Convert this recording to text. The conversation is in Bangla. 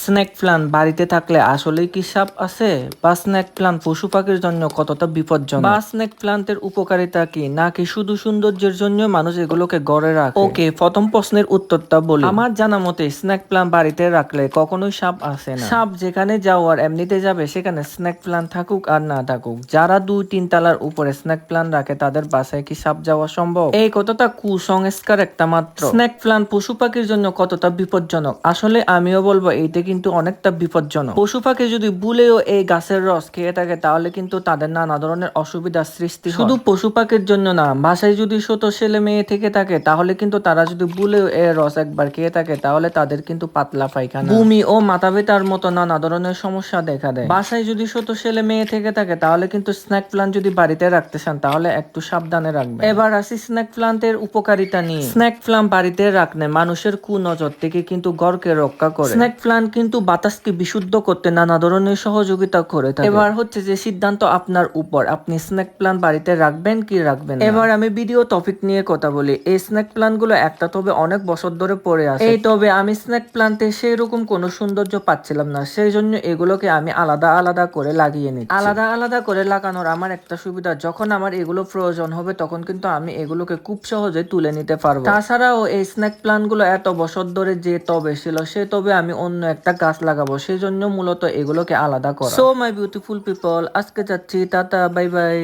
স্নেক প্লান্ট বাড়িতে থাকলে আসলেই কি সাপ আছে, বা স্নেক প্লান্ট পশু পাখির জন্য কতটা বিপজ্জনক, বা স্নেক প্লান্টের উপকারিতা কি, নাকি শুধু সৌন্দর্যের জন্য মানুষ এগুলোকে গড়ে রাখে? ওকে, প্রথম প্রশ্নের উত্তরটা বলি। আমার জানা মতে স্নেক প্লান্ট বাড়িতে রাখলে কখনোই সাপ আসে না। সাপ যেখানে যাওয়ার এমনিতে যাবে, সেখানে স্নেক প্লান্ট থাকুক আর না থাকুক। যারা 2-3 তলার উপরে স্নেক প্লান্ট রাখে তাদের বাসায় কি সাপ যাওয়া সম্ভব? এই কথাটা কুসংস্কার একটা মাত্র। স্নেক প্লান্ট পশু পাখির জন্য কতটা বিপজ্জনক, আসলে আমিও বলবো এইটা কিন্তু অনেকটা বিপজ্জনক। পশু পাখি যদি ভুলেও এই গাছের রস খেয়ে থাকে তাহলে কিন্তু তাদের নানা ধরনের অসুবিধার সৃষ্টি হয়। শুধু পশু পাখির জন্য না, বাসায় যদি ছোট ছেলে মেয়ে থেকে থাকে তাহলে কিন্তু তারা যদি ভুলেও এই রস একবার খেয়ে থাকে তাহলে তাদের কিন্তু পাতলা পায়খানা, বমি ও মাথা ব্যথার মতো নানা ধরনের সমস্যা দেখা দেয়। বাসায় যদি ছোট ছেলে মেয়ে থেকে থাকে তাহলে কিন্তু স্নেক প্লান্ট যদি বাড়িতে রাখতে চান তাহলে একটু সাবধানে রাখবেন। এবার আসি স্নেক প্লান্টের উপকারিতা নিয়ে। স্নেক প্লান্ট বাড়িতে রাখলে মানুষের কুনজর থেকে কিন্তু ঘরকে রক্ষা করে। স্নেক প্লান্ট কিন্তু বাতাসকে বিশুদ্ধ করতে নানা ধরনের সহযোগিতা করে থাকে। এবার হচ্ছে যে সিদ্ধান্ত আপনার উপর, আপনি স্নেক প্লান্ট বাড়িতে রাখবেন কি রাখবেন না। এবার আমি ভিডিও টপিক নিয়ে কথা বলি। এই স্নেক প্লান্ট গুলো একটা তবে অনেক বছর ধরে পড়ে আছে, এই তবে আমি স্নেক প্লান্টে সেই রকম কোনো সৌন্দর্য পাচ্ছিলাম না, সেই জন্য এগুলোকে আমি আলাদা আলাদা করে লাগিয়ে নিচ্ছি। আলাদা আলাদা করে লাগানোর আমার একটা সুবিধা, যখন আমার এগুলো প্রয়োজন হবে তখন কিন্তু আমি এগুলোকে খুব সহজে তুলে নিতে পারবো। তাছাড়াও এই স্নেক প্লান্ট গুলো এত বছর ধরে যে টবে ছিল, সেই টবে আমি অন্য একটা গাছ লাগাবো, সেই জন্য মূলত এগুলোকে আলাদা করা। সো মাই বিউটিফুল পিপল, আজকে যাচ্ছি, টাটা, বাই বাই।